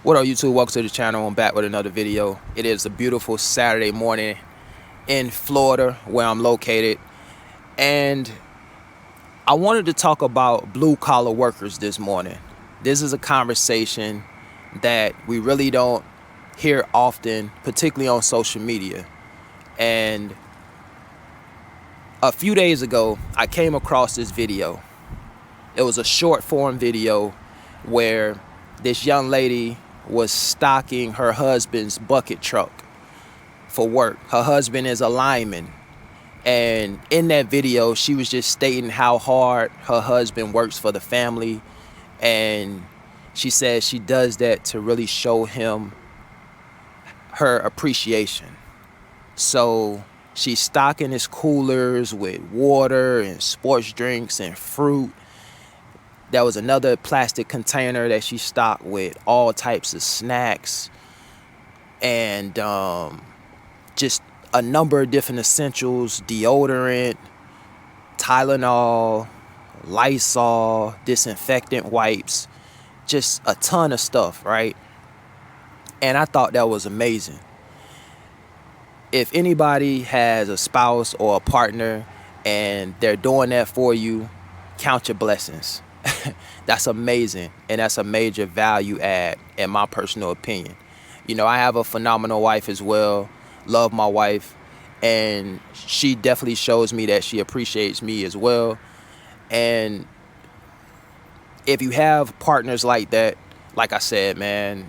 What up, YouTube? Welcome to the channel. I'm back with another video. It is a beautiful Saturday morning in Florida, where I'm located, and I wanted to talk about blue-collar workers this morning. This is a conversation that we really don't hear often, particularly on social media. And a few days ago, I came across this video. It was a short-form video where this young lady was stocking her husband's bucket truck for work. Her husband is a lineman, and in that video she was just stating how hard her husband works for the family, and she says she does that to really show him her appreciation. So she's stocking his coolers with water and sports drinks and fruit. There was another plastic container that she stocked with all types of snacks and just a number of different essentials: deodorant, Tylenol, Lysol, disinfectant wipes, just a ton of stuff, right? And I thought that was amazing. If anybody has a spouse or a partner and they're doing that for you, count your blessings. That's amazing, and that's a major value add in my personal opinion. You know, I have a phenomenal wife as well. Love my wife, and she definitely shows me that she appreciates me as well. And if you have partners like that, like I said, man,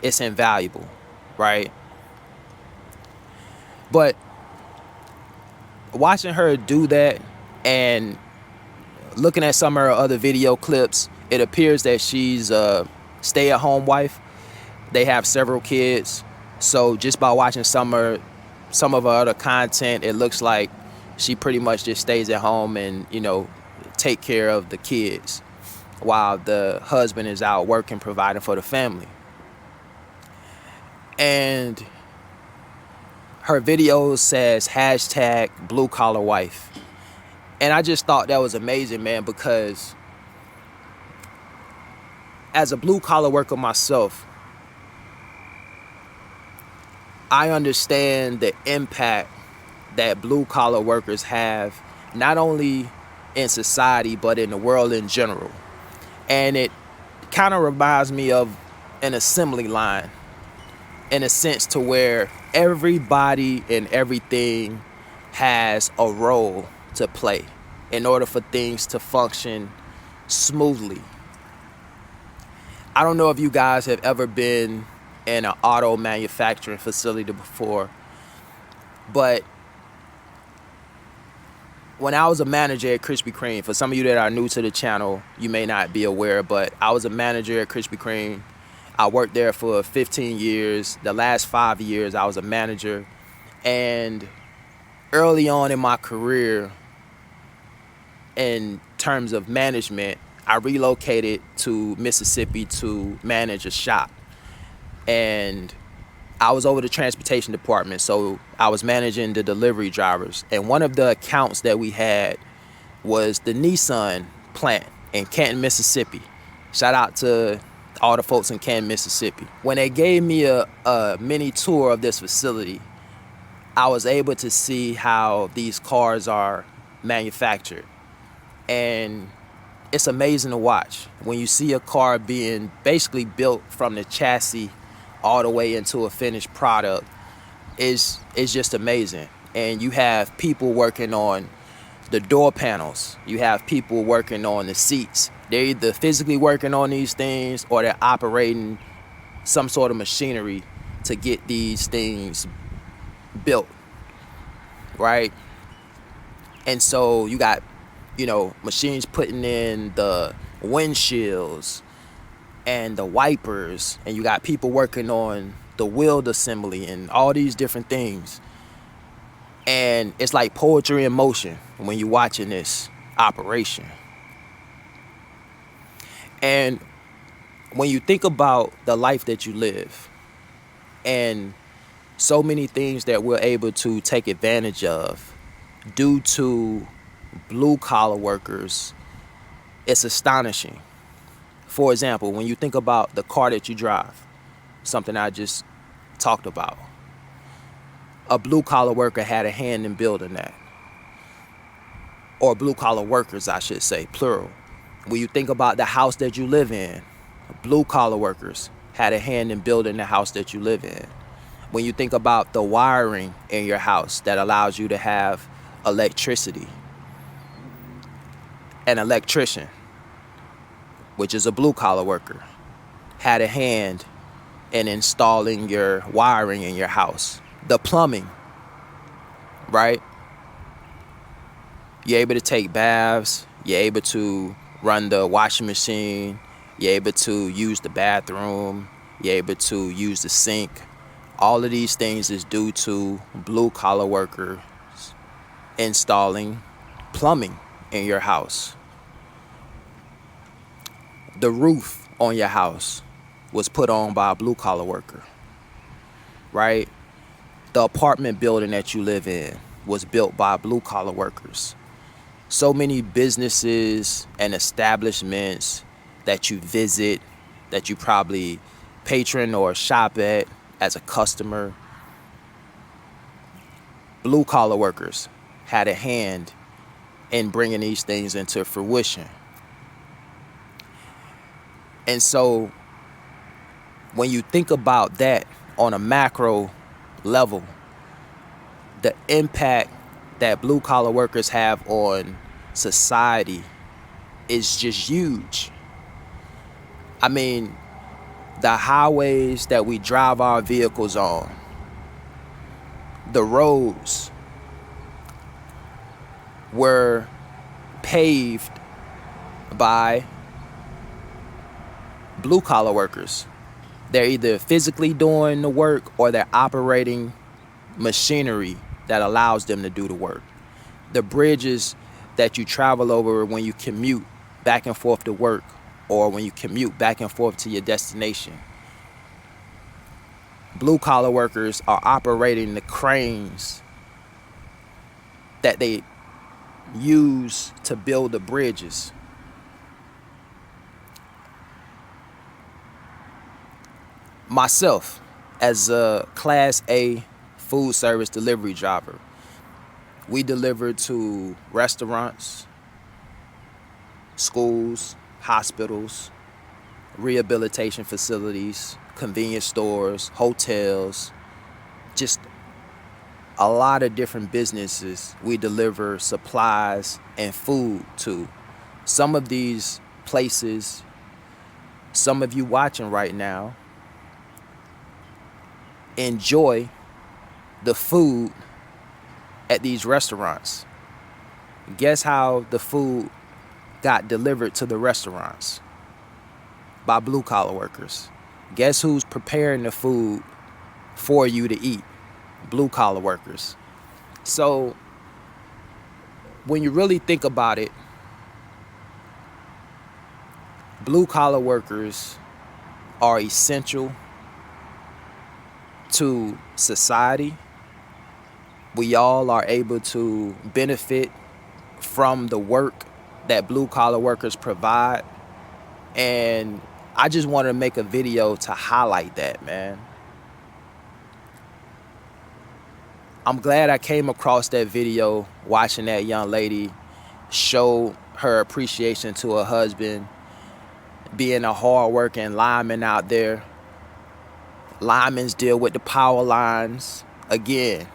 it's invaluable, right? But watching her do that and looking at some of her other video clips, it appears that she's a stay-at-home wife. They have several kids, so just by watching some of her other content, it looks like she pretty much just stays at home and, you know, take care of the kids while the husband is out working, providing for the family. And her video says hashtag blue collar wife. And I just thought that was amazing, man, because as a blue collar worker myself, I understand the impact that blue collar workers have, not only in society, but in the world in general. And it kind of reminds me of an assembly line, in a sense, to where everybody and everything has a role to play in order for things to function smoothly. I don't know if you guys have ever been in an auto manufacturing facility before, but when I was a manager at Krispy Kreme, for some of you that are new to the channel, you may not be aware, but I was a manager at Krispy Kreme. I worked there for 15 years. The last 5 years, I was a manager. And early on in my career, in terms of management, I relocated to Mississippi to manage a shop. And I was over the transportation department, so I was managing the delivery drivers. And one of the accounts that we had was the Nissan plant in Canton, Mississippi. Shout out to all the folks in Canton, Mississippi. When they gave me a mini tour of this facility, I was able to see how these cars are manufactured. And it's amazing to watch when you see a car being basically built from the chassis all the way into a finished product. It's just amazing. And you have people working on the door panels. You have people working on the seats. They're either physically working on these things or they're operating some sort of machinery to get these things built, right? And so you got, you know, machines putting in the windshields and the wipers, and you got people working on the wheel assembly and all these different things. And it's like poetry in motion when you're watching this operation. And when you think about the life that you live and so many things that we're able to take advantage of due to blue collar workers, it's astonishing. For example, when you think about the car that you drive, something I just talked about, a blue collar worker had a hand in building that. Or blue collar workers, I should say, plural. When you think about the house that you live in, blue collar workers had a hand in building the house that you live in. When you think about the wiring in your house that allows you to have electricity, an electrician, which is a blue collar worker, had a hand in installing your wiring in your house. The plumbing, right? You're able to take baths, you're able to run the washing machine, you're able to use the bathroom, you're able to use the sink. All of these things is due to blue collar workers installing plumbing in your house. The roof on your house was put on by a blue collar worker, right? The apartment building that you live in was built by blue collar workers. So many businesses and establishments that you visit, that you probably patron or shop at as a customer, blue collar workers had a hand in bringing these things into fruition. And so when you think about that on a macro level, the impact that blue collar workers have on society is just huge. I mean, the highways that we drive our vehicles on, the roads were paved by blue collar workers. They're either physically doing the work or they're operating machinery that allows them to do the work. The bridges that you travel over when you commute back and forth to work or when you commute back and forth to your destination, blue collar workers are operating the cranes that they use to build the bridges. Myself, as a Class A food service delivery driver, we deliver to restaurants, schools, hospitals, rehabilitation facilities, convenience stores, hotels, just a lot of different businesses we deliver supplies and food to. Some of these places, some of you watching right now, enjoy the food at these restaurants. Guess how the food got delivered to the restaurants? By blue collar workers. Guess who's preparing the food for you to eat? Blue collar workers. So when you really think about it, blue collar workers are essential to society. We all are able to benefit from the work that blue collar workers provide. And I just wanted to make a video to highlight that, man. I'm glad I came across that video watching that young lady show her appreciation to her husband, being a hard-working lineman out there. Linemen deal with the power lines, again,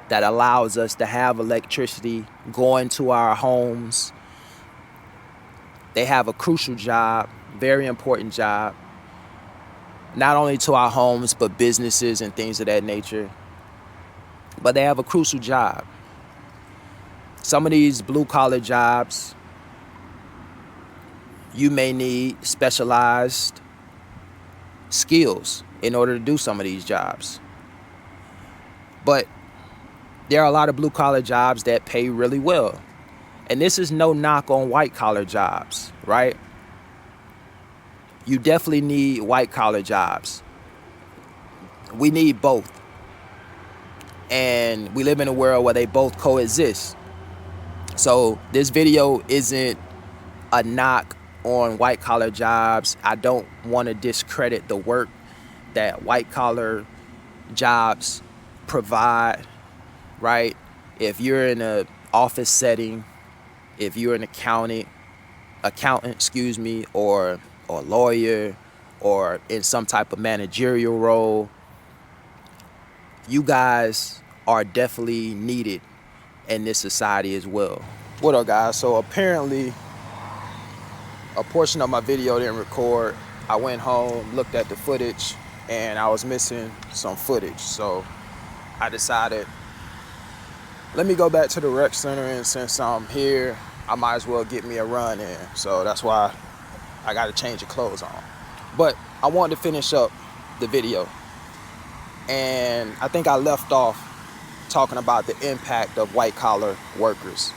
that allows us to have electricity going to our homes. They have a crucial job, very important job, not only to our homes, but businesses and things of that nature. But they have a crucial job. Some of these blue-collar jobs, you may need specialized skills in order to do some of these jobs. But there are a lot of blue-collar jobs that pay really well. And this is no knock on white-collar jobs, right? You definitely need white-collar jobs. We need both. And we live in a world where they both coexist. So this video isn't a knock on white collar jobs. I don't want to discredit the work that white collar jobs provide, right? If you're in a office setting, if you're an accountant, or a lawyer, or in some type of managerial role, you guys are definitely needed in this society as well. What up, guys? So apparently a portion of my video didn't record. I went home, looked at the footage, and I was missing some footage. So I decided, let me go back to the rec center, and since I'm here, I might as well get me a run in. So that's why I got to change the clothes on. But I wanted to finish up the video. And I think I left off talking about the impact of white collar workers.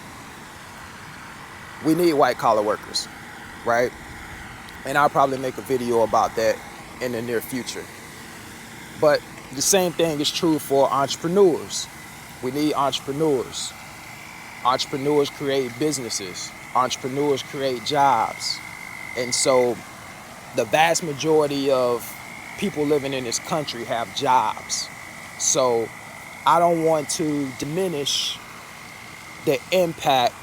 We need white collar workers, right? And I'll probably make a video about that in the near future. But the same thing is true for entrepreneurs. We need entrepreneurs. Entrepreneurs create businesses. Entrepreneurs create jobs. And so the vast majority of people living in this country have jobs. So I don't want to diminish the impact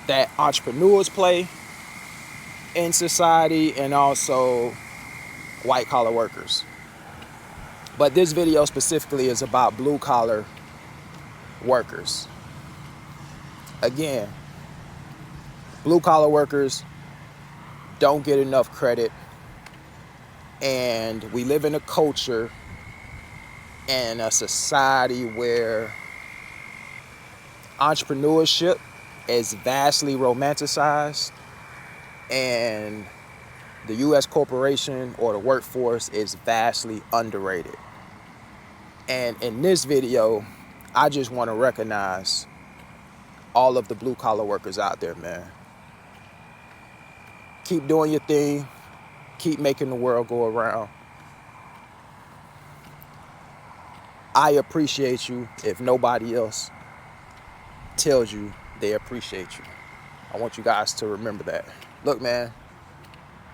that entrepreneurs play in society, and also white collar workers. But this video specifically is about blue collar workers. Again, blue collar workers don't get enough credit, and we live in a culture and a society where entrepreneurship is vastly romanticized, and the U.S. corporation or the workforce is vastly underrated. And in this video, I just want to recognize all of the blue collar workers out there, man. Keep doing your thing. Keep making the world go around. I appreciate you if nobody else tells you they appreciate you. I want you guys to remember that. Look, man,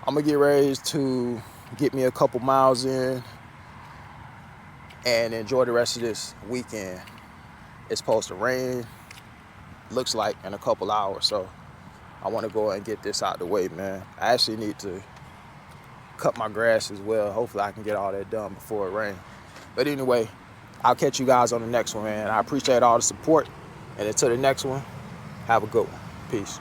I'm gonna get ready to get me a couple miles in and enjoy the rest of this weekend. It's supposed to rain, looks like, in a couple hours, so I want to go and get this out the way, man. I actually need to cut my grass as well. Hopefully I can get all that done before it rains. But anyway, I'll catch you guys on the next one, man. I appreciate all the support, and until the next one, have a good one. Peace.